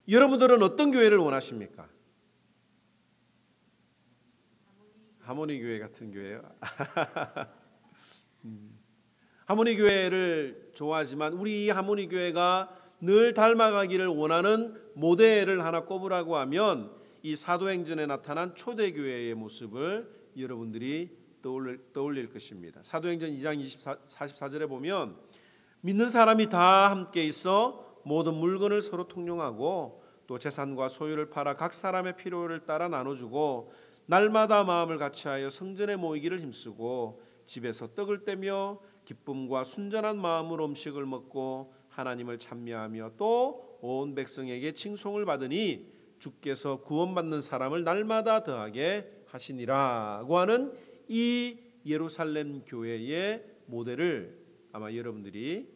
여러분들은 어떤 교회를 원하십니까? 하모니 교회 같은 교회요? 하모니 교회를 좋아하지만 우리 하모니 교회가 늘 닮아가기를 원하는 모델을 하나 꼽으라고 하면 이 사도행전에 나타난 초대교회의 모습을 여러분들이 떠올릴 것입니다. 사도행전 2장 44절에 보면 믿는 사람이 다 함께 있어 모든 물건을 서로 통용하고 또 재산과 소유를 팔아 각 사람의 필요를 따라 나눠주고 날마다 마음을 같이하여 성전에 모이기를 힘쓰고 집에서 떡을 떼며 기쁨과 순전한 마음으로 음식을 먹고 하나님을 찬미하며 또 온 백성에게 칭송을 받으니 주께서 구원받는 사람을 날마다 더하게 하시니라고 하는 이 예루살렘 교회의 모델을 아마 여러분들이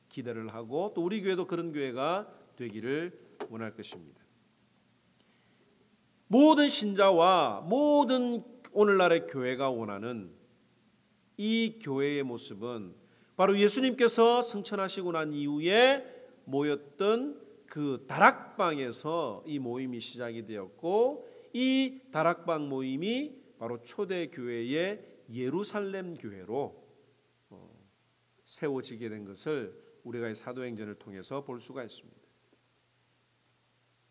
기대를 하고 또 우리 교회도 그런 교회가 되기를 원할 것입니다. 모든 신자와 모든 오늘날의 교회가 원하는 이 교회의 모습은 바로 예수님께서 승천하시고 난 이후에 모였던 그 다락방에서 이 모임이 시작이 되었고 이 다락방 모임이 바로 초대교회의 예루살렘 교회로 세워지게 된 것을 우리가 이 사도행전을 통해서 볼 수가 있습니다.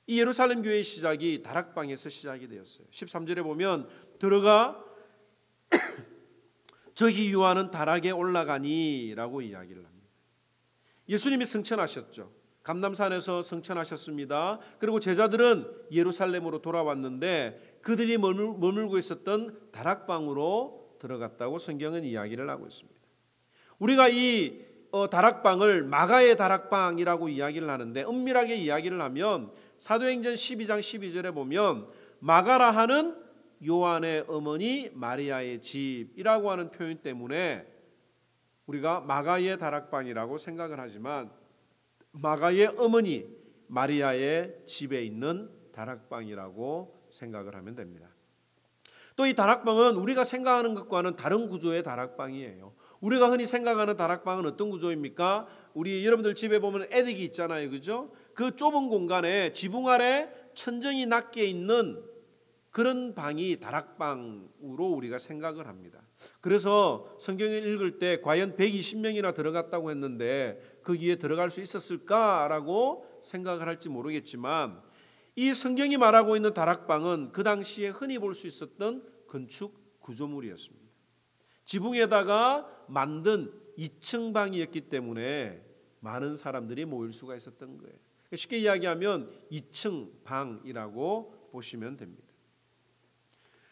이 예루살렘 교회의 시작이 다락방에서 시작이 되었어요. 13절에 보면 들어가 저기 유하는 다락에 올라가니 라고 이야기를 합니다. 예수님이 승천하셨죠. 감람산에서 승천하셨습니다. 그리고 제자들은 예루살렘으로 돌아왔는데 그들이 머물고 있었던 다락방으로 들어갔다고 성경은 이야기를 하고 있습니다. 우리가 이 다락방을 마가의 다락방이라고 이야기를 하는데 엄밀하게 이야기를 하면 사도행전 12장 12절에 보면 마가라 하는 요한의 어머니 마리아의 집이라고 하는 표현 때문에 우리가 마가의 다락방이라고 생각을 하지만 마가의 어머니 마리아의 집에 있는 다락방이라고 생각을 하면 됩니다. 또 이 다락방은 우리가 생각하는 것과는 다른 구조의 다락방이에요. 우리가 흔히 생각하는 다락방은 어떤 구조입니까? 우리 여러분들 집에 보면 애덕이 있잖아요, 그죠? 그 좁은 공간에 지붕 아래 천정이 낮게 있는 그런 방이 다락방으로 우리가 생각을 합니다. 그래서 성경을 읽을 때 과연 120명이나 들어갔다고 했는데 거기에 들어갈 수 있었을까라고 생각을 할지 모르겠지만 이 성경이 말하고 있는 다락방은 그 당시에 흔히 볼 수 있었던 건축 구조물이었습니다. 지붕에다가 만든 2층 방이었기 때문에 많은 사람들이 모일 수가 있었던 거예요. 쉽게 이야기하면 2층 방이라고 보시면 됩니다.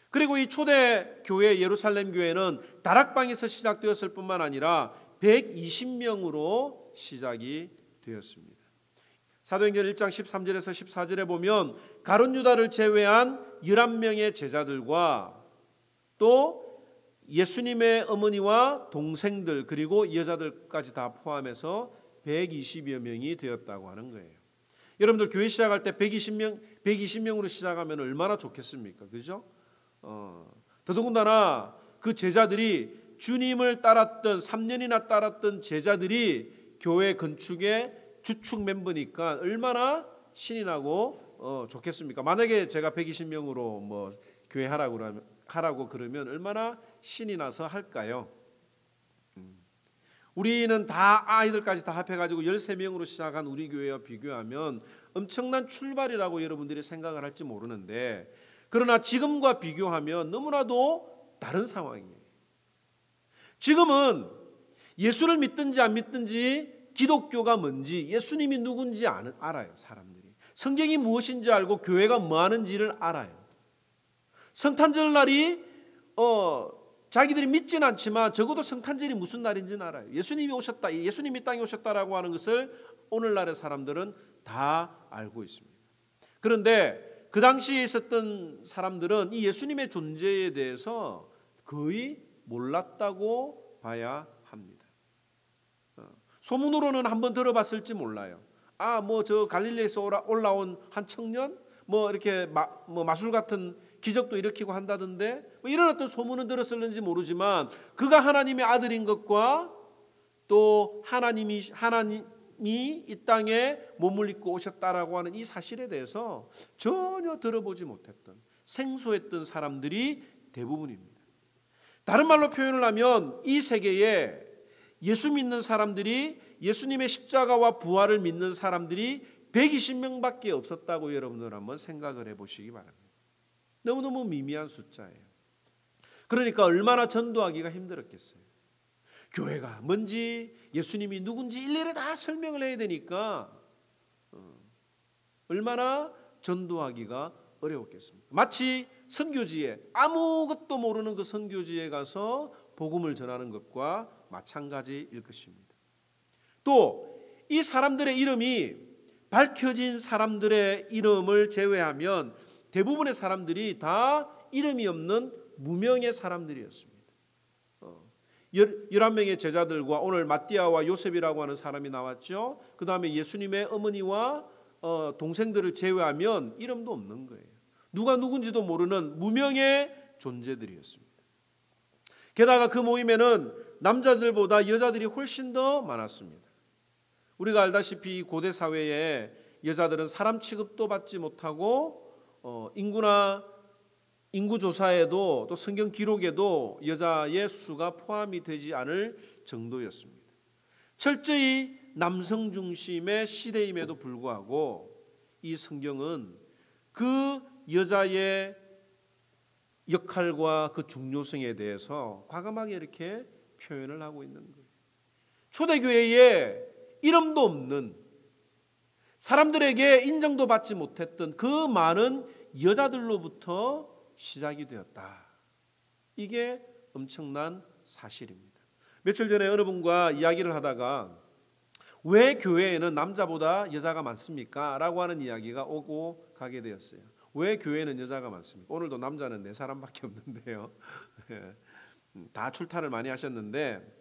그리고 이 초대 교회 예루살렘 교회는 다락방에서 시작되었을 뿐만 아니라 120명으로 시작이 되었습니다. 사도행전 1장 13절에서 14절에 보면 가룟 유다를 제외한 11명의 제자들과 또 예수님의 어머니와 동생들 그리고 여자들까지 다 포함해서 120여 명이 되었다고 하는 거예요. 여러분들 교회 시작할 때 120명으로 시작하면 얼마나 좋겠습니까? 그죠? 더더군다나 그 제자들이 주님을 따랐던 3년이나 따랐던 제자들이 교회 건축의 주축 멤버니까 얼마나 신이 나고 좋겠습니까? 만약에 제가 120명으로 뭐 교회 하라고 그러면 얼마나 신이 나서 할까요? 우리는 다 아이들까지 다 합해가지고 13명으로 시작한 우리 교회와 비교하면 엄청난 출발이라고 여러분들이 생각을 할지 모르는데 그러나 지금과 비교하면 너무나도 다른 상황이에요. 지금은 예수를 믿든지 안 믿든지 기독교가 뭔지 예수님이 누군지 알아요. 사람들이 성경이 무엇인지 알고 교회가 뭐 하는지를 알아요. 성탄절 날이 자기들이 믿지는 않지만 적어도 성탄절이 무슨 날인지는 알아요. 예수님이 오셨다, 예수님이 땅에 오셨다라고 하는 것을 오늘날의 사람들은 다 알고 있습니다. 그런데 그 당시에 있었던 사람들은 이 예수님의 존재에 대해서 거의 몰랐다고 봐야 합니다. 소문으로는 한번 들어봤을지 몰라요. 뭐 저 갈릴리에서 올라온 한 청년 뭐 이렇게 마술 같은 기적도 일으키고 한다던데 뭐 이런 어떤 소문은 들었을는지 모르지만 그가 하나님의 아들인 것과 또 하나님이 예수님이 이 땅에 몸을 입고 오셨다라고 하는 이 사실에 대해서 전혀 들어보지 못했던, 생소했던 사람들이 대부분입니다. 다른 말로 표현을 하면 이 세계에 예수 믿는 사람들이, 예수님의 십자가와 부활을 믿는 사람들이 120명밖에 없었다고 여러분들 한번 생각을 해보시기 바랍니다. 너무너무 미미한 숫자예요. 그러니까 얼마나 전도하기가 힘들었겠어요. 교회가 뭔지, 예수님이 누군지 일일이 다 설명을 해야 되니까 얼마나 전도하기가 어려웠겠습니까? 마치 선교지에, 아무것도 모르는 그 선교지에 가서 복음을 전하는 것과 마찬가지일 것입니다. 또 이 사람들의 이름이, 밝혀진 사람들의 이름을 제외하면 대부분의 사람들이 다 이름이 없는 무명의 사람들이었습니다. 11명의 제자들과 오늘 마띠아와 요셉이라고 하는 사람이 나왔죠. 그 다음에 예수님의 어머니와 동생들을 제외하면 이름도 없는 거예요. 누가 누군지도 모르는 무명의 존재들이었습니다. 게다가 그 모임에는 남자들보다 여자들이 훨씬 더 많았습니다. 우리가 알다시피 고대 사회에 여자들은 사람 취급도 받지 못하고 인구 조사에도 또 성경 기록에도 여자의 수가 포함이 되지 않을 정도였습니다. 철저히 남성 중심의 시대임에도 불구하고 이 성경은 그 여자의 역할과 그 중요성에 대해서 과감하게 이렇게 표현을 하고 있는 거예요. 초대교회에 이름도 없는, 사람들에게 인정도 받지 못했던 그 많은 여자들로부터 시작이 되었다. 이게 엄청난 사실입니다. 며칠 전에 어느 분과 이야기를 하다가 왜 교회에는 남자보다 여자가 많습니까? 라고 하는 이야기가 오고 가게 되었어요. 왜 교회에는 여자가 많습니까? 오늘도 남자는 4사람밖에 없는데요. 다 출타를 많이 하셨는데,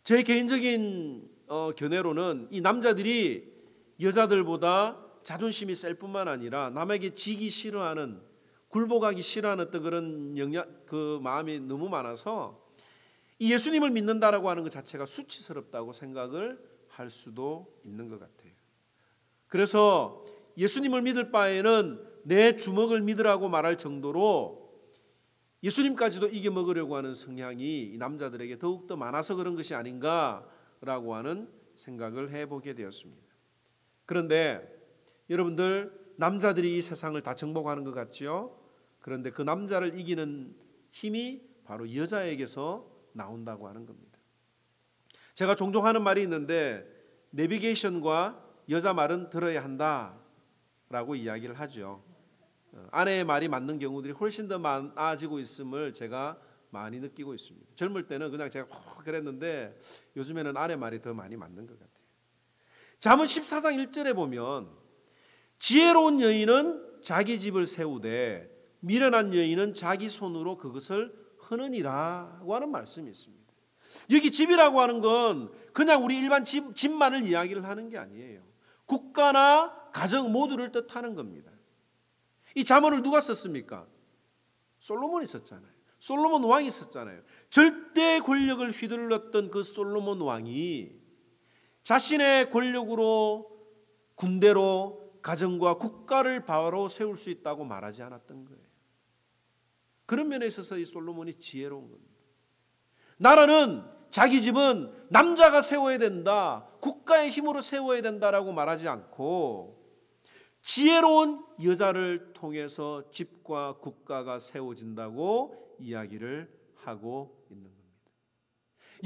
제 개인적인 견해로는 이 남자들이 여자들보다 자존심이 셀 뿐만 아니라 남에게 지기 싫어하는, 굴복하기 싫어하는 어떤 그런 그 마음이 너무 많아서 이 예수님을 믿는다라고 하는 것 자체가 수치스럽다고 생각을 할 수도 있는 것 같아요. 그래서 예수님을 믿을 바에는 내 주먹을 믿으라고 말할 정도로 예수님까지도 이겨먹으려고 하는 성향이 남자들에게 더욱더 많아서 그런 것이 아닌가라고 하는 생각을 해보게 되었습니다. 그런데 여러분들, 남자들이 이 세상을 다 정복하는 것 같지요? 그런데 그 남자를 이기는 힘이 바로 여자에게서 나온다고 하는 겁니다. 제가 종종 하는 말이 있는데, 내비게이션과 여자 말은 들어야 한다라고 이야기를 하죠. 아내의 말이 맞는 경우들이 훨씬 더 많아지고 있음을 제가 많이 느끼고 있습니다. 젊을 때는 그냥 제가 그랬는데 요즘에는 아내 말이 더 많이 맞는 것 같아요. 잠언 14장 1절에 보면 지혜로운 여인은 자기 집을 세우되 미련한 여인은 자기 손으로 그것을 허느니라고 하는 말씀이 있습니다. 여기 집이라고 하는 건 그냥 우리 일반 집만을 이야기를 하는 게 아니에요. 국가나 가정 모두를 뜻하는 겁니다. 이 잠언을 누가 썼습니까? 솔로몬이 썼잖아요. 솔로몬 왕이 썼잖아요. 절대 권력을 휘둘렀던 그 솔로몬 왕이 자신의 권력으로, 군대로 가정과 국가를 바로 세울 수 있다고 말하지 않았던 거예요. 그런 면에 있어서 이 솔로몬이 지혜로운 겁니다. 나라는, 자기 집은 남자가 세워야 된다, 국가의 힘으로 세워야 된다라고 말하지 않고 지혜로운 여자를 통해서 집과 국가가 세워진다고 이야기를 하고 있는 겁니다.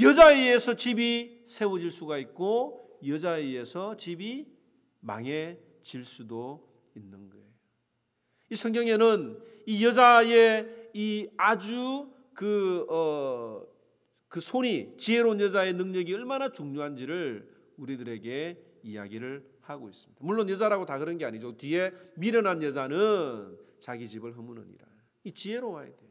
여자에 의해서 집이 세워질 수가 있고 여자에 의해서 집이 망해질 수도 있는 거예요. 이 성경에는 이 여자의 이 아주 그 손이, 지혜로운 여자의 능력이 얼마나 중요한지를 우리들에게 이야기를 하고 있습니다. 물론 여자라고 다 그런 게 아니죠. 뒤에 미련한 여자는 자기 집을 허무느니라. 이 지혜로워야 돼요.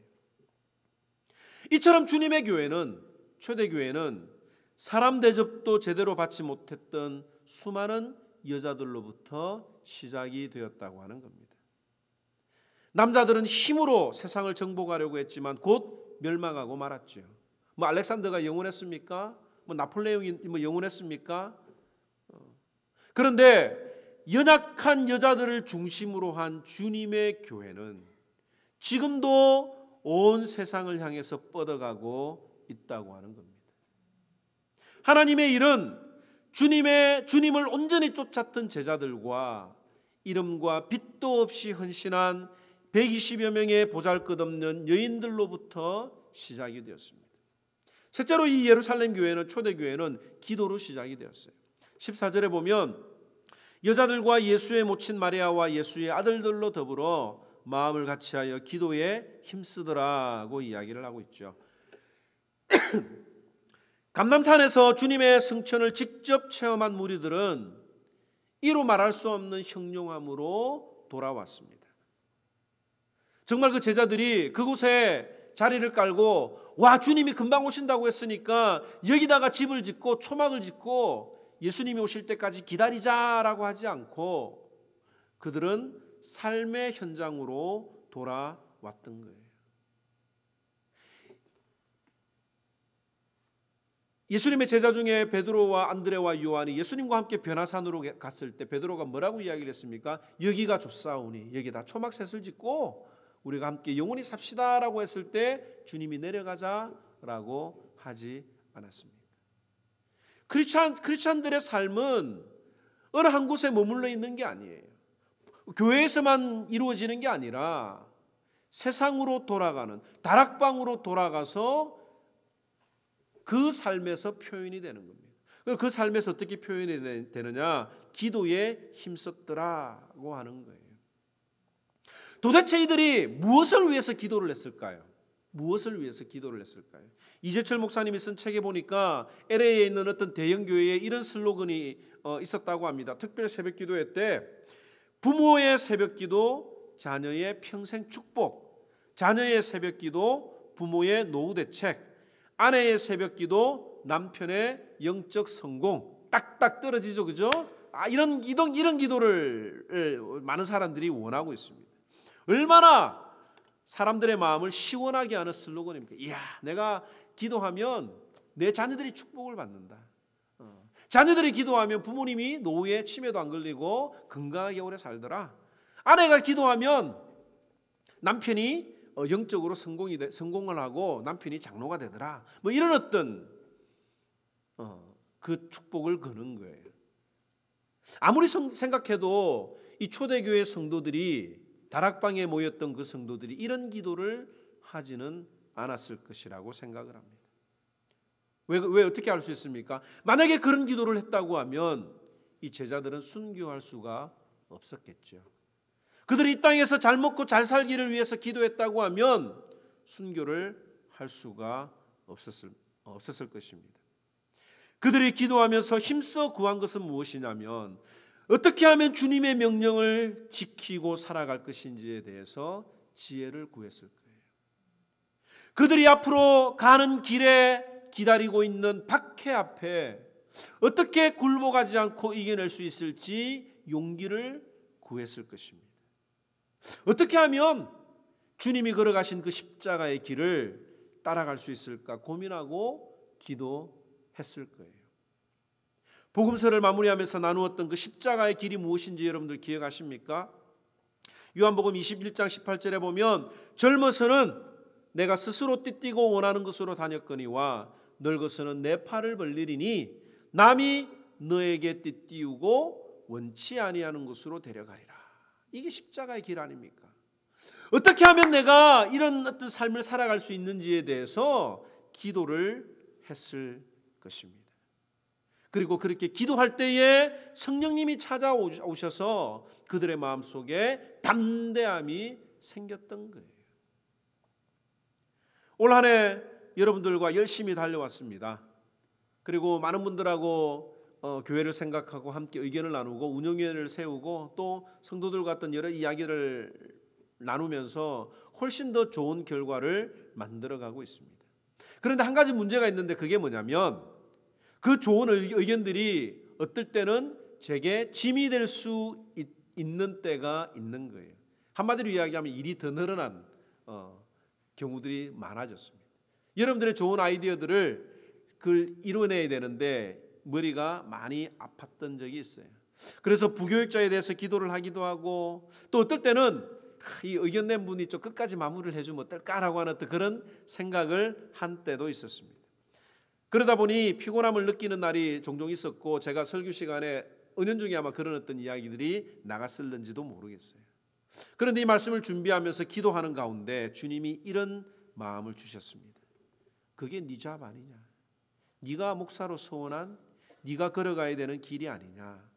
이처럼 주님의 교회는, 초대교회는 사람 대접도 제대로 받지 못했던 수많은 여자들로부터 시작이 되었다고 하는 겁니다. 남자들은 힘으로 세상을 정복하려고 했지만 곧 멸망하고 말았죠. 알렉산더가 영원했습니까? 나폴레옹이 영원했습니까? 그런데 연약한 여자들을 중심으로 한 주님의 교회는 지금도 온 세상을 향해서 뻗어가고 있다고 하는 겁니다. 하나님의 일은 주님을 온전히 쫓았던 제자들과 이름과 빚도 없이 헌신한 120여 명의 보잘것없는 여인들로부터 시작이 되었습니다. 실제로 이 예루살렘 교회는, 초대교회는 기도로 시작이 되었어요. 14절에 보면 여자들과 예수의 모친 마리아와 예수의 아들들로 더불어 마음을 같이하여 기도에 힘쓰더라고 이야기를 하고 있죠. 감람산에서 주님의 승천을 직접 체험한 무리들은 이루 말할 수 없는 형용함으로 돌아왔습니다. 정말 그 제자들이 그곳에 자리를 깔고 와, 주님이 금방 오신다고 했으니까 여기다가 집을 짓고 초막을 짓고 예수님이 오실 때까지 기다리자라고 하지 않고 그들은 삶의 현장으로 돌아왔던 거예요. 예수님의 제자 중에 베드로와 안드레와 요한이 예수님과 함께 변화산으로 갔을 때 베드로가 뭐라고 이야기를 했습니까? 여기가 좋사오니 여기다 초막셋을 짓고 우리가 함께 영원히 삽시다라고 했을 때 주님이 내려가자라고 하지 않았습니까? 크리스찬들의 삶은 어느 한 곳에 머물러 있는 게 아니에요. 교회에서만 이루어지는 게 아니라 세상으로 돌아가는, 다락방으로 돌아가서 그 삶에서 표현이 되는 겁니다. 그 삶에서 어떻게 표현이 되느냐? 기도에 힘썼더라고 하는 거예요. 도대체 이들이 무엇을 위해서 기도를 했을까요? 무엇을 위해서 기도를 했을까요? 이재철 목사님이 쓴 책에 보니까 LA에 있는 어떤 대형 교회에 이런 슬로건이 있었다고 합니다. 특별 새벽기도회 때 부모의 새벽기도, 자녀의 평생 축복, 자녀의 새벽기도, 부모의 노후 대책, 아내의 새벽기도, 남편의 영적 성공. 딱딱 떨어지죠, 그죠? 이런 기도를 많은 사람들이 원하고 있습니다. 얼마나 사람들의 마음을 시원하게 하는 슬로건입니까? 이야, 내가 기도하면 내 자녀들이 축복을 받는다. 자녀들이 기도하면 부모님이 노후에 치매도 안 걸리고 건강하게 오래 살더라. 아내가 기도하면 남편이 영적으로 성공을 하고 남편이 장로가 되더라. 뭐 이런 어떤 그 축복을 거는 거예요. 아무리 생각해도 이 초대교회 성도들이, 다락방에 모였던 그 성도들이 이런 기도를 하지는 않았을 것이라고 생각을 합니다. 왜 어떻게 알 수 있습니까? 만약에 그런 기도를 했다고 하면 이 제자들은 순교할 수가 없었겠죠. 그들이 이 땅에서 잘 먹고 잘 살기를 위해서 기도했다고 하면 순교를 할 수가 없었을 것입니다. 그들이 기도하면서 힘써 구한 것은 무엇이냐면 어떻게 하면 주님의 명령을 지키고 살아갈 것인지에 대해서 지혜를 구했을 거예요. 그들이 앞으로 가는 길에 기다리고 있는 박해 앞에 어떻게 굴복하지 않고 이겨낼 수 있을지 용기를 구했을 것입니다. 어떻게 하면 주님이 걸어가신 그 십자가의 길을 따라갈 수 있을까 고민하고 기도했을 거예요. 복음서를 마무리하면서 나누었던 그 십자가의 길이 무엇인지 여러분들 기억하십니까? 요한복음 21장 18절에 보면 젊어서는 내가 스스로 띠띠고 원하는 것으로 다녔거니와 늙어서는 내 팔을 벌리리니 남이 너에게 띠띠우고 원치 아니하는 곳으로 데려가리라. 이게 십자가의 길 아닙니까? 어떻게 하면 내가 이런 어떤 삶을 살아갈 수 있는지에 대해서 기도를 했을 것입니다. 그리고 그렇게 기도할 때에 성령님이 찾아오셔서 그들의 마음속에 담대함이 생겼던 거예요. 올 한 해 여러분들과 열심히 달려왔습니다. 그리고 많은 분들하고 교회를 생각하고 함께 의견을 나누고 운영위원회를 세우고 또 성도들과 어떤 여러 이야기를 나누면서 훨씬 더 좋은 결과를 만들어가고 있습니다. 그런데 한 가지 문제가 있는데 그게 뭐냐면 그 좋은 의견들이 어떨 때는 제게 짐이 될 수 있는 때가 있는 거예요. 한마디로 이야기하면 일이 더 늘어난 경우들이 많아졌습니다. 여러분들의 좋은 아이디어들을 이뤄내야 되는데 머리가 많이 아팠던 적이 있어요. 그래서 부교육자에 대해서 기도를 하기도 하고, 또 어떨 때는 이 의견 낸 분이 좀 끝까지 마무리를 해주면 어떨까라고 하는 그런 생각을 한 때도 있었습니다. 그러다 보니 피곤함을 느끼는 날이 종종 있었고, 제가 설교 시간에 은연중에 아마 그런 어떤 이야기들이 나갔을는지도 모르겠어요. 그런데 이 말씀을 준비하면서 기도하는 가운데 주님이 이런 마음을 주셨습니다. 그게 네 잡 아니냐? 네가 목사로 서원한 네가 걸어가야 되는 길이 아니냐?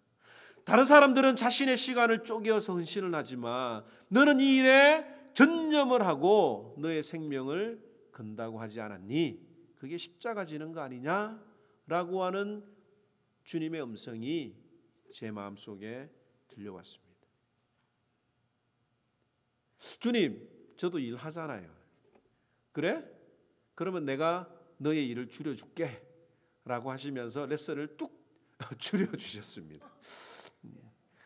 다른 사람들은 자신의 시간을 쪼개어서 헌신을 하지만 너는 이 일에 전념을 하고 너의 생명을 건다고 하지 않았니? 그게 십자가 지는 거 아니냐? 라고 하는 주님의 음성이 제 마음속에 들려왔습니다. 주님, 저도 일하잖아요. 그래? 그러면 내가 너의 일을 줄여줄게 라고 하시면서 레슨을 뚝 줄여주셨습니다.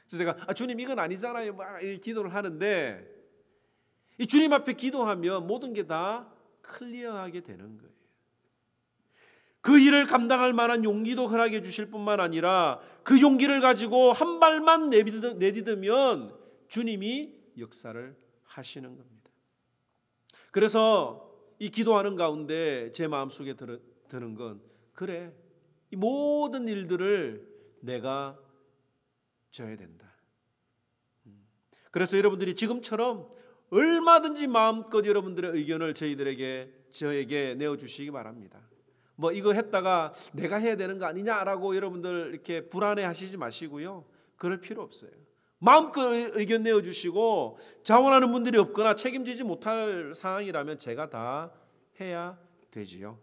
그래서 제가 주님 이건 아니잖아요 막 기도를 하는데, 이 주님 앞에 기도하면 모든 게 다 클리어하게 되는 거예요. 그 일을 감당할 만한 용기도 허락해 주실 뿐만 아니라 그 용기를 가지고 한 발만 내디디면 주님이 역사를 하시는 겁니다. 그래서 이 기도하는 가운데 제 마음속에 드는 건, 그래, 이 모든 일들을 내가 져야 된다. 그래서 여러분들이 지금처럼 얼마든지 마음껏 여러분들의 의견을 저에게 내어주시기 바랍니다. 뭐 이거 했다가 내가 해야 되는 거 아니냐라고 여러분들 이렇게 불안해하시지 마시고요. 그럴 필요 없어요. 마음껏 의견 내어주시고, 자원하는 분들이 없거나 책임지지 못할 상황이라면 제가 다 해야 되지요.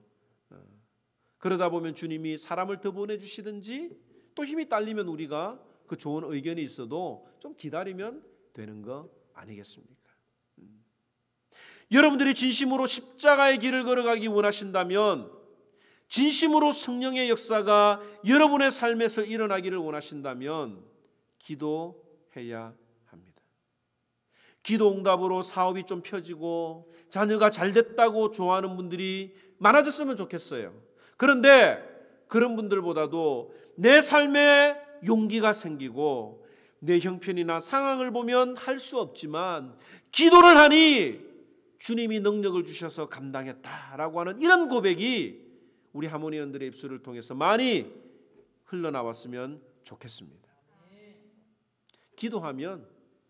그러다 보면 주님이 사람을 더 보내주시든지, 또 힘이 딸리면 우리가 그 좋은 의견이 있어도 좀 기다리면 되는 거 아니겠습니까? 여러분들이 진심으로 십자가의 길을 걸어가기 원하신다면, 진심으로 성령의 역사가 여러분의 삶에서 일어나기를 원하신다면 기도해야 합니다. 기도 응답으로 사업이 좀 펴지고 자녀가 잘 됐다고 좋아하는 분들이 많아졌으면 좋겠어요. 그런데 그런 분들보다도 내 삶에 용기가 생기고 내 형편이나 상황을 보면 할 수 없지만 기도를 하니 주님이 능력을 주셔서 감당했다라고 하는 이런 고백이 우리 하모니언들의 입술을 통해서 많이 흘러나왔으면 좋겠습니다. 기도하면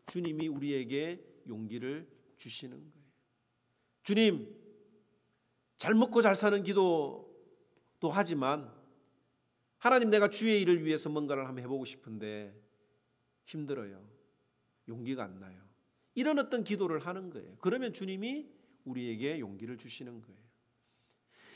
주님이 우리에게 용기를 주시는 거예요. 주님, 잘 먹고 잘 사는 기도도 하지만 하나님, 내가 주의 일을 위해서 뭔가를 한번 해보고 싶은데 힘들어요. 용기가 안 나요. 이런 어떤 기도를 하는 거예요. 그러면 주님이 우리에게 용기를 주시는 거예요.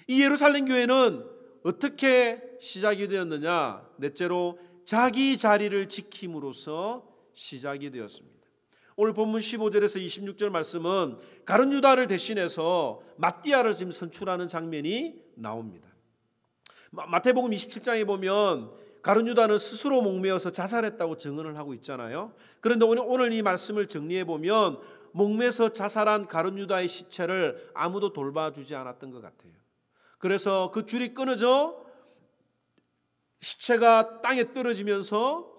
이 예루살렘 교회는 어떻게 시작이 되었느냐? 넷째로 자기 자리를 지킴으로써 시작이 되었습니다. 오늘 본문 15절에서 26절 말씀은 가룟 유다를 대신해서 마띠아를 지금 선출하는 장면이 나옵니다. 마태복음 27장에 보면 가룟 유다는 스스로 목매어서 자살했다고 증언을 하고 있잖아요. 그런데 오늘 이 말씀을 정리해 보면 목매서 자살한 가룟 유다의 시체를 아무도 돌봐주지 않았던 것 같아요. 그래서 그 줄이 끊어져 시체가 땅에 떨어지면서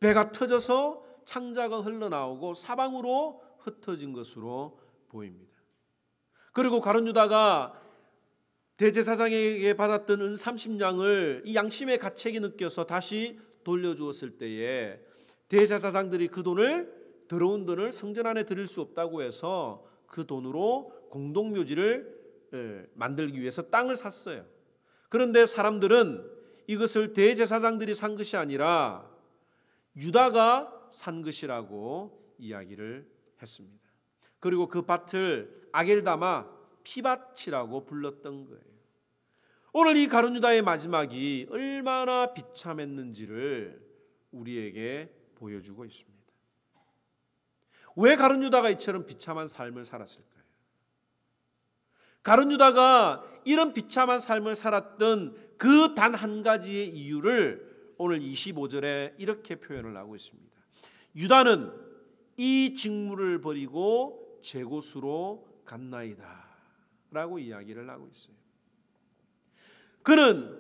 배가 터져서 창자가 흘러나오고 사방으로 흩어진 것으로 보입니다. 그리고 가룟 유다가 대제사장에게 받았던 은 30냥을 이 양심의 가책이 느껴서 다시 돌려주었을 때에 대제사장들이 그 돈을, 더러운 돈을 성전 안에 드릴 수 없다고 해서 그 돈으로 공동묘지를 만들기 위해서 땅을 샀어요. 그런데 사람들은 이것을 대제사장들이 산 것이 아니라 유다가 산 것이라고 이야기를 했습니다. 그리고 그 밭을 아겔다마 피밭이라고 불렀던 거예요. 오늘 이 가룟 유다의 마지막이 얼마나 비참했는지를 우리에게 보여주고 있습니다. 왜 가룟 유다가 이처럼 비참한 삶을 살았을까요? 가룟 유다가 이런 비참한 삶을 살았던 그 단 한 가지의 이유를 오늘 25절에 이렇게 표현을 하고 있습니다. 유다는 이 직무를 버리고 제곳으로 갔나이다 라고 이야기를 하고 있어요. 그는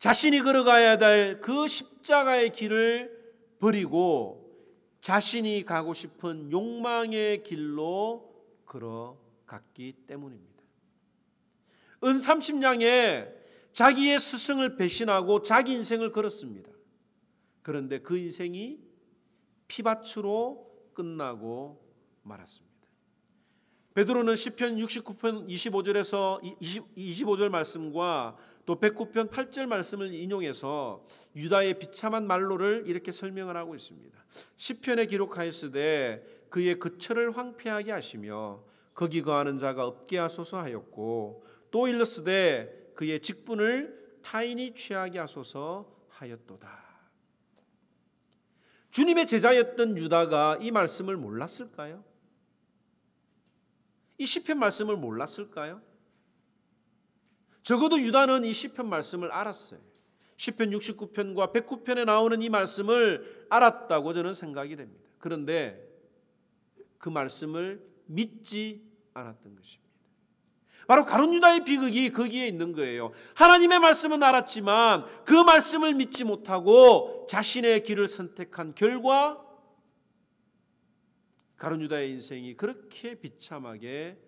자신이 걸어가야 될 그 십자가의 길을 버리고 자신이 가고 싶은 욕망의 길로 걸어갔기 때문입니다. 은 30냥에 자기의 스승을 배신하고 자기 인생을 걸었습니다. 그런데 그 인생이 피밭으로 끝나고 말았습니다. 베드로는 시편 69편 25절 말씀과 또 109편 8절 말씀을 인용해서 유다의 비참한 말로를 이렇게 설명을 하고 있습니다. 시편에 기록하였으되 그의 거처를 황폐하게 하시며 거기 거하는 자가 없게 하소서 하였고 또 일렀으되 그의 직분을 타인이 취하게 하소서 하였도다. 주님의 제자였던 유다가 이 말씀을 몰랐을까요? 이 시편 말씀을 몰랐을까요? 적어도 유다는 이 시편 말씀을 알았어요. 시편 69편과 109편에 나오는 이 말씀을 알았다고 저는 생각이 됩니다. 그런데 그 말씀을 믿지 않았던 것입니다. 바로 가룟 유다의 비극이 거기에 있는 거예요. 하나님의 말씀은 알았지만 그 말씀을 믿지 못하고 자신의 길을 선택한 결과 가룟 유다의 인생이 그렇게 비참하게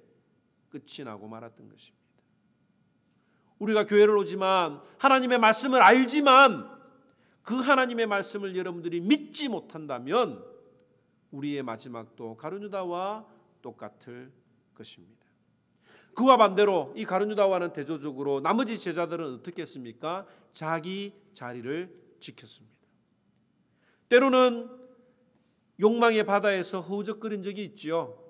끝이 나고 말았던 것입니다. 우리가 교회를 오지만 하나님의 말씀을 알지만 그 하나님의 말씀을 여러분들이 믿지 못한다면 우리의 마지막도 가룟 유다와 똑같을 것입니다. 그와 반대로 이 가룟 유다와는 대조적으로 나머지 제자들은 어떻게 했습니까? 자기 자리를 지켰습니다. 때로는 욕망의 바다에서 허우적거린 적이 있지요.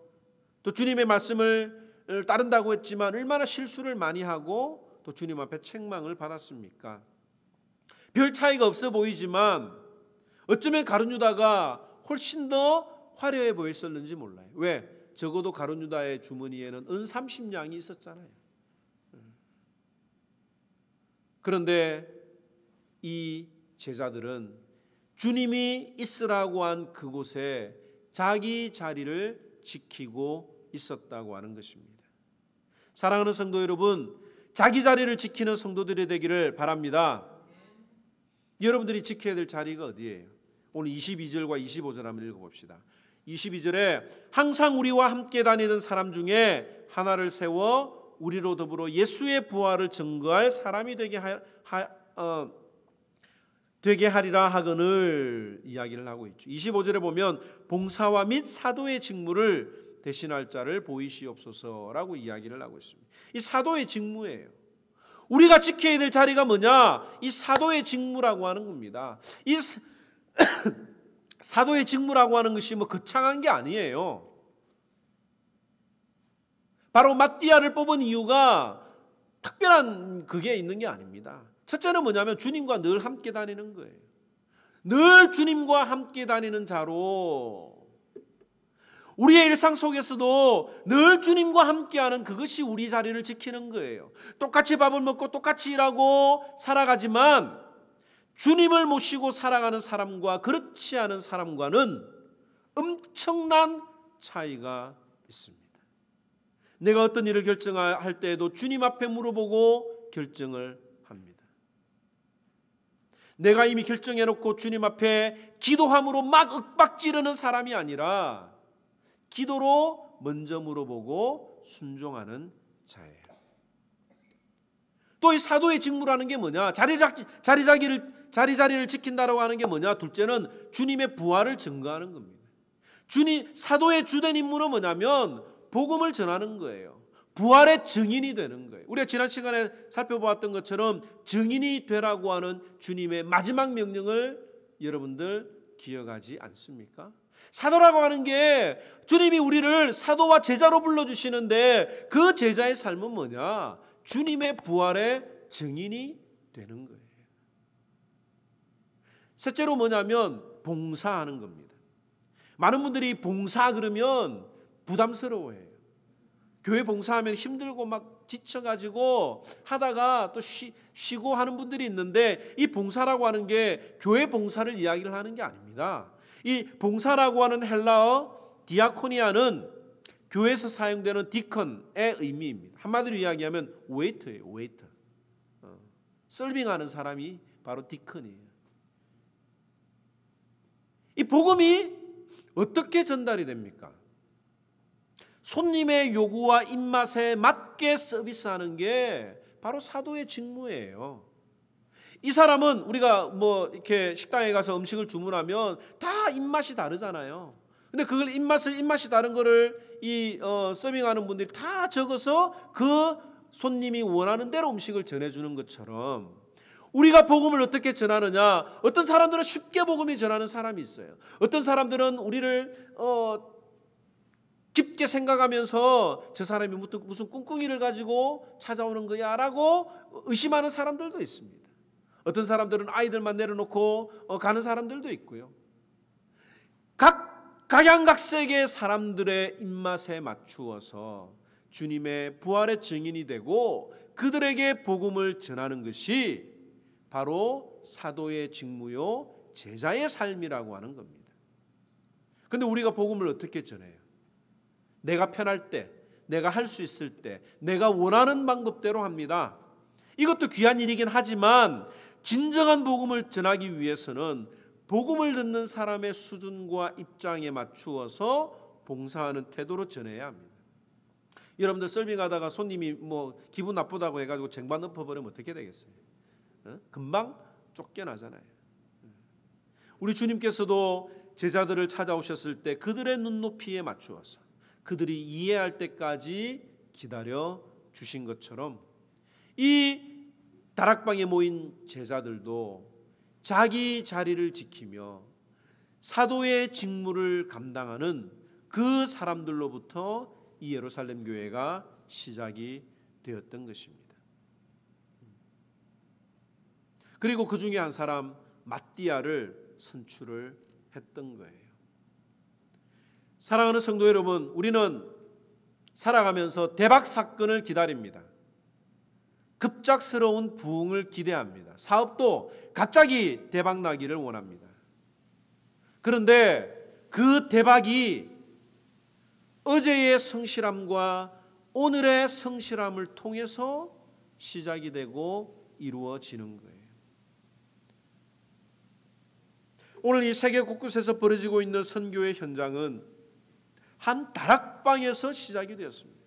또 주님의 말씀을 따른다고 했지만 얼마나 실수를 많이 하고 또 주님 앞에 책망을 받았습니까? 별 차이가 없어 보이지만 어쩌면 가룟 유다가 훨씬 더 화려해 보였었는지 몰라요. 왜? 적어도 가룟 유다의 주머니에는 은 30냥이 있었잖아요. 그런데 이 제자들은 주님이 있으라고 한 그곳에 자기 자리를 지키고 있었다고 하는 것입니다. 사랑하는 성도 여러분, 자기 자리를 지키는 성도들이 되기를 바랍니다. 여러분들이 지켜야 될 자리가 어디예요? 오늘 22절과 25절 한번 읽어봅시다. 22절에 항상 우리와 함께 다니던 사람 중에 하나를 세워 우리로 더불어 예수의 부활을 증거할 사람이 되게 하리라 하거늘 이야기를 하고 있죠. 25절에 보면 봉사와 및 사도의 직무를 대신할 자를 보이시옵소서라고 이야기를 하고 있습니다. 이 사도의 직무예요. 우리가 지켜야 될 자리가 뭐냐? 이 사도의 직무라고 하는 겁니다. 이 사도의 직무라고 하는 것이 뭐 거창한 게 아니에요. 바로 마띠아를 뽑은 이유가 특별한 그게 있는 게 아닙니다. 첫째는 뭐냐면 주님과 늘 함께 다니는 거예요. 늘 주님과 함께 다니는 자로 우리의 일상 속에서도 늘 주님과 함께하는 그것이 우리 자리를 지키는 거예요. 똑같이 밥을 먹고 똑같이 일하고 살아가지만 주님을 모시고 살아가는 사람과 그렇지 않은 사람과는 엄청난 차이가 있습니다. 내가 어떤 일을 결정할 때에도 주님 앞에 물어보고 결정을 합니다. 내가 이미 결정해놓고 주님 앞에 기도함으로 막 윽박지르는 사람이 아니라 기도로 먼저 물어보고 순종하는 자예요. 또 이 사도의 직무라는 게 뭐냐? 자리를 지킨다라고 하는 게 뭐냐? 둘째는 주님의 부활을 증거하는 겁니다. 사도의 주된 임무는 뭐냐면 복음을 전하는 거예요. 부활의 증인이 되는 거예요. 우리가 지난 시간에 살펴보았던 것처럼 증인이 되라고 하는 주님의 마지막 명령을 여러분들 기억하지 않습니까? 사도라고 하는 게 주님이 우리를 사도와 제자로 불러주시는데 그 제자의 삶은 뭐냐? 주님의 부활의 증인이 되는 거예요. 셋째로 뭐냐면 봉사하는 겁니다. 많은 분들이 봉사 그러면 부담스러워해요. 교회 봉사하면 힘들고 막 지쳐가지고 하다가 또 쉬고 하는 분들이 있는데 이 봉사라고 하는 게 교회 봉사를 이야기를 하는 게 아닙니다. 이 봉사라고 하는 헬라어 디아코니아는 교회에서 사용되는 디컨의 의미입니다. 한마디로 이야기하면 웨이터예요. 웨이터. 서빙하는 사람이 바로 디컨이에요. 이 복음이 어떻게 전달이 됩니까? 손님의 요구와 입맛에 맞게 서비스하는 게 바로 사도의 직무예요. 이 사람은 우리가 이렇게 식당에 가서 음식을 주문하면 다 입맛이 다르잖아요. 근데 그걸 입맛이 다른 거를 서빙하는 분들이 다 적어서 그 손님이 원하는 대로 음식을 전해주는 것처럼 우리가 복음을 어떻게 전하느냐? 어떤 사람들은 쉽게 복음이 전하는 사람이 있어요. 어떤 사람들은 우리를 깊게 생각하면서 저 사람이 무슨 꿍꿍이를 가지고 찾아오는 거야 라고 의심하는 사람들도 있습니다. 어떤 사람들은 아이들만 내려놓고 가는 사람들도 있고요. 각양각색의 사람들의 입맛에 맞추어서 주님의 부활의 증인이 되고 그들에게 복음을 전하는 것이 바로 사도의 직무요 제자의 삶이라고 하는 겁니다. 그런데 우리가 복음을 어떻게 전해요? 내가 편할 때, 내가 할 수 있을 때, 내가 원하는 방법대로 합니다. 이것도 귀한 일이긴 하지만 진정한 복음을 전하기 위해서는 복음을 듣는 사람의 수준과 입장에 맞추어서 봉사하는 태도로 전해야 합니다. 여러분들 서빙하다가 손님이 기분 나쁘다고 해가지고 쟁반 엎어버리면 어떻게 되겠어요? 금방 쫓겨나잖아요. 우리 주님께서도 제자들을 찾아오셨을 때 그들의 눈높이에 맞추어서 그들이 이해할 때까지 기다려 주신 것처럼 이 다락방에 모인 제자들도 자기 자리를 지키며 사도의 직무를 감당하는 그 사람들로부터 이 예루살렘 교회가 시작이 되었던 것입니다. 그리고 그 중에 한 사람 마띠아를 선출을 했던 거예요. 사랑하는 성도 여러분, 우리는 살아가면서 대박 사건을 기다립니다. 급작스러운 부흥을 기대합니다. 사업도 갑자기 대박 나기를 원합니다. 그런데 그 대박이 어제의 성실함과 오늘의 성실함을 통해서 시작이 되고 이루어지는 거예요. 오늘 이 세계 곳곳에서 벌어지고 있는 선교의 현장은 한 다락방에서 시작이 되었습니다.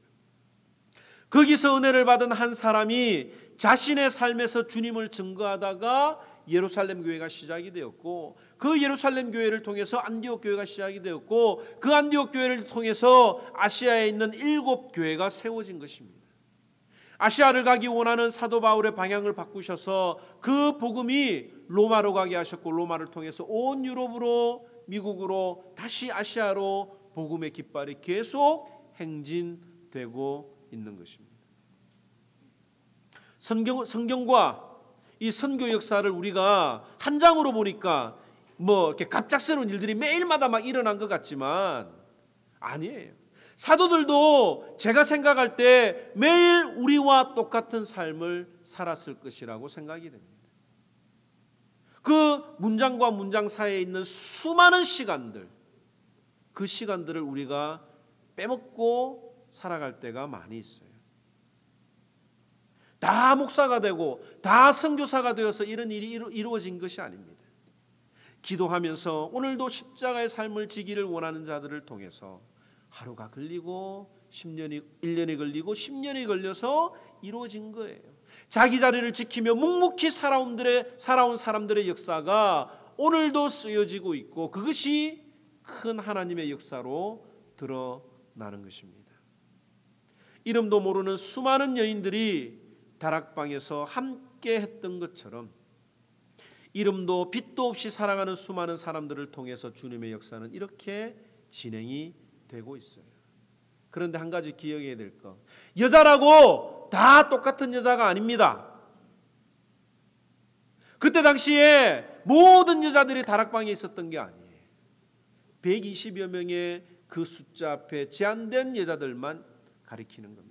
거기서 은혜를 받은 한 사람이 자신의 삶에서 주님을 증거하다가 예루살렘 교회가 시작이 되었고, 그 예루살렘 교회를 통해서 안디옥 교회가 시작이 되었고, 그 안디옥 교회를 통해서 아시아에 있는 7교회가 세워진 것입니다. 아시아를 가기 원하는 사도 바울의 방향을 바꾸셔서 그 복음이 로마로 가게 하셨고, 로마를 통해서 온 유럽으로, 미국으로, 다시 아시아로 복음의 깃발이 계속 행진되고 있는 것입니다. 성경과 이 선교 역사를 우리가 한 장으로 보니까 이렇게 갑작스러운 일들이 매일마다 막 일어난 것 같지만 아니에요. 사도들도 제가 생각할 때 매일 우리와 똑같은 삶을 살았을 것이라고 생각이 됩니다. 그 문장과 문장 사이에 있는 수많은 시간들, 그 시간들을 우리가 빼먹고 살아갈 때가 많이 있어요. 다 목사가 되고 다 선교사가 되어서 이런 일이 이루어진 것이 아닙니다. 기도하면서 오늘도 십자가의 삶을 지기를 원하는 자들을 통해서 하루가 걸리고 10년이 1년이 걸리고 10년이 걸려서 이루어진 거예요. 자기 자리를 지키며 묵묵히 살아온 사람들의 역사가 오늘도 쓰여지고 있고, 그것이 큰 하나님의 역사로 드러나는 것입니다. 이름도 모르는 수많은 여인들이 다락방에서 함께 했던 것처럼 이름도 빛도 없이 살아가는 수많은 사람들을 통해서 주님의 역사는 이렇게 진행이 되고 있어요. 그런데 한 가지 기억해야 될 것, 여자라고 다 똑같은 여자가 아닙니다. 그때 당시에 모든 여자들이 다락방에 있었던 게 아니에요. 120여 명의 그 숫자 앞에 제한된 여자들만 가리키는 겁니다.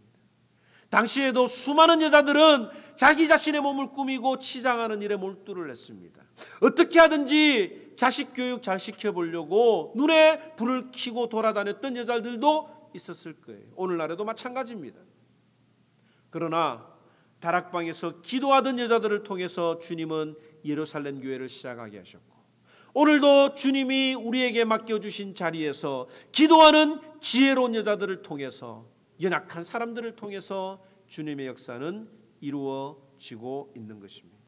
당시에도 수많은 여자들은 자기 자신의 몸을 꾸미고 치장하는 일에 몰두를 했습니다. 어떻게 하든지 자식 교육 잘 시켜보려고 눈에 불을 켜고 돌아다녔던 여자들도 있었을 거예요. 오늘날에도 마찬가지입니다. 그러나 다락방에서 기도하던 여자들을 통해서 주님은 예루살렘 교회를 시작하게 하셨고, 오늘도 주님이 우리에게 맡겨주신 자리에서 기도하는 지혜로운 여자들을 통해서, 연약한 사람들을 통해서 주님의 역사는 이루어지고 있는 것입니다.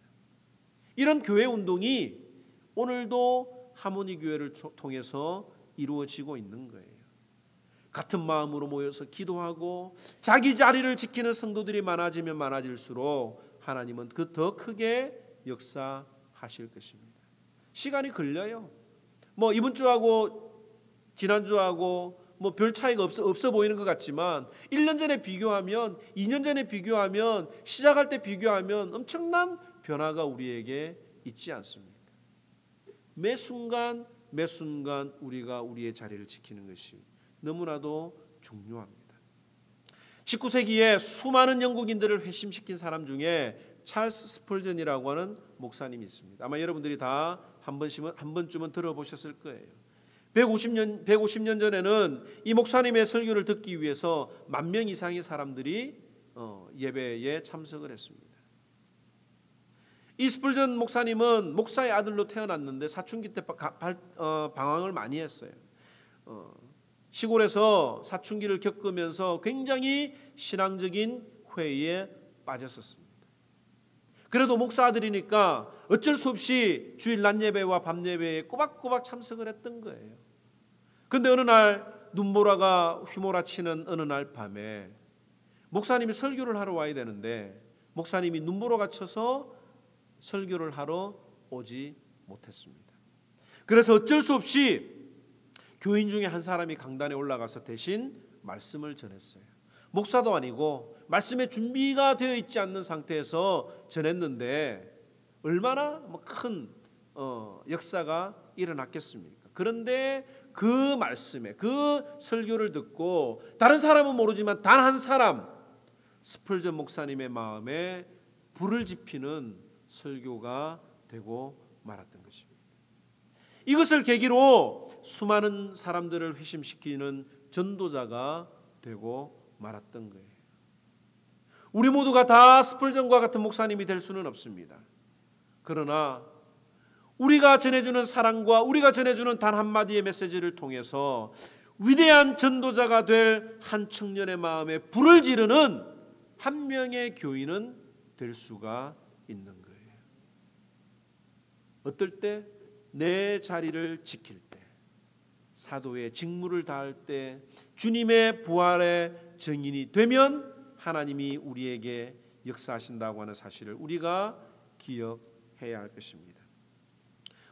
이런 교회 운동이 오늘도 하모니 교회를 통해서 이루어지고 있는 거예요. 같은 마음으로 모여서 기도하고 자기 자리를 지키는 성도들이 많아지면 많아질수록 하나님은 그 더 크게 역사하실 것입니다. 시간이 걸려요. 뭐 이번 주하고 지난 주하고 뭐 별 차이가 없어 보이는 것 같지만 1년 전에 비교하면, 2년 전에 비교하면, 시작할 때 비교하면 엄청난 변화가 우리에게 있지 않습니까? 매 순간 매 순간 우리가 우리의 자리를 지키는 것이 너무나도 중요합니다. 19세기에 수많은 영국인들을 회심시킨 사람 중에 찰스 스펄전이라고 하는 목사님이 있습니다. 아마 여러분들이 다 한 번쯤은 들어보셨을 거예요. 150년 전에는 이 목사님의 설교를 듣기 위해서 10,000명 이상의 사람들이 예배에 참석을 했습니다. 이 스펄전 목사님은 목사의 아들로 태어났는데 사춘기 때 방황을 많이 했어요. 시골에서 사춘기를 겪으면서 굉장히 신앙적인 회의에 빠졌었습니다. 그래도 목사 아들이니까 어쩔 수 없이 주일 낮 예배와 밤 예배에 꼬박꼬박 참석을 했던 거예요. 그런데 어느 날 눈보라가 휘몰아치는 어느 날 밤에 목사님이 설교를 하러 와야 되는데 목사님이 눈보라가 쳐서 설교를 하러 오지 못했습니다. 그래서 어쩔 수 없이 교인 중에 한 사람이 강단에 올라가서 대신 말씀을 전했어요. 목사도 아니고 말씀의 준비가 되어 있지 않는 상태에서 전했는데 얼마나 큰 역사가 일어났겠습니까? 그런데 그 말씀에, 그 설교를 듣고 다른 사람은 모르지만 단 한 사람, 스펄전 목사님의 마음에 불을 지피는 설교가 되고 말았던 것입니다. 이것을 계기로 수많은 사람들을 회심시키는 전도자가 되고 말았던 거예요. 우리 모두가 다 스펄전과 같은 목사님이 될 수는 없습니다. 그러나 우리가 전해주는 사랑과 우리가 전해주는 단 한마디의 메시지를 통해서 위대한 전도자가 될 한 청년의 마음에 불을 지르는 한 명의 교인은 될 수가 있는 거예요. 어떨 때? 내 자리를 지킬 때, 사도의 직무를 다할 때, 주님의 부활의 증인이 되면 하나님이 우리에게 역사하신다고 하는 사실을 우리가 기억해야 할 것입니다.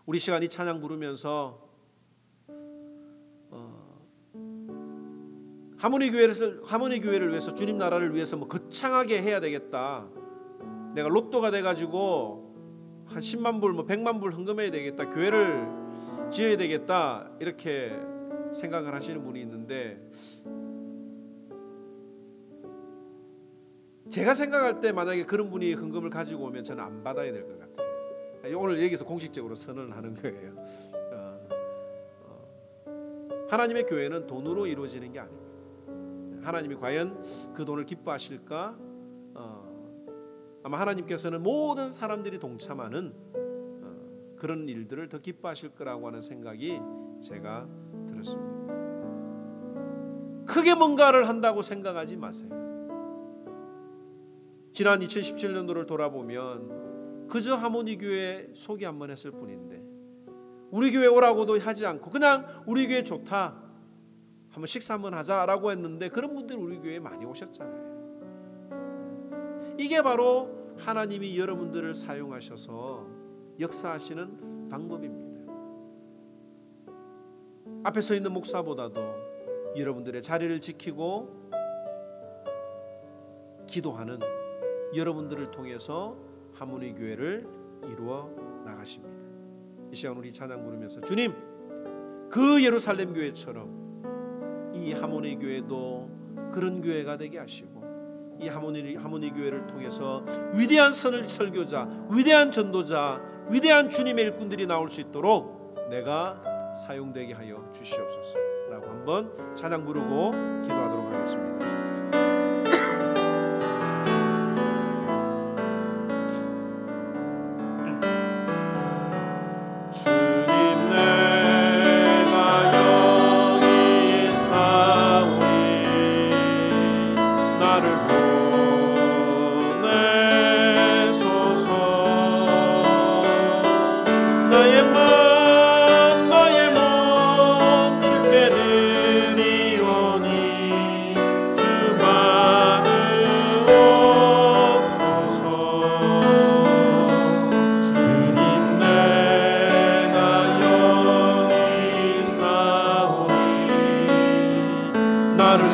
우리 시간이 찬양 부르면서 하모니 교회를 위해서, 주님 나라를 위해서 뭐 거창하게 해야 되겠다, 내가 로또가 돼가지고 한 10만 불, 100만 불 헌금해야 되겠다, 교회를 지어야 되겠다, 이렇게 생각을 하시는 분이 있는데, 제가 생각할 때 만약에 그런 분이 헌금을 가지고 오면 저는 안 받아야 될 것 같아요. 오늘 여기서 공식적으로 선언을 하는 거예요. 하나님의 교회는 돈으로 이루어지는 게 아닙니다. 하나님이 과연 그 돈을 기뻐하실까? 아마 하나님께서는 모든 사람들이 동참하는 그런 일들을 더 기뻐하실 거라고 하는 생각이 제가 들었습니다. 크게 뭔가를 한다고 생각하지 마세요. 지난 2017년도를 돌아보면 그저 하모니 교회 소개 한번 했을 뿐인데, 우리 교회 오라고도 하지 않고 그냥 우리 교회 좋다, 한번 식사 한번 하자라고 했는데 그런 분들이 우리 교회에 많이 오셨잖아요. 이게 바로 하나님이 여러분들을 사용하셔서 역사하시는 방법입니다. 앞에 서 있는 목사보다도 여러분들의 자리를 지키고 기도하는 여러분들을 통해서 하모니 교회를 이루어 나가십니다. 이 시간 우리 찬양 부르면서 주님, 그 예루살렘 교회처럼 이 하모니 교회도 그런 교회가 되게 하시고, 이 하모니 교회를 통해서 위대한 설교자, 위대한 전도자, 위대한 주님의 일꾼들이 나올 수 있도록 내가 사용되게 하여 주시옵소서 라고 한번 찬양 부르고 기도하도록 하겠습니다. 나를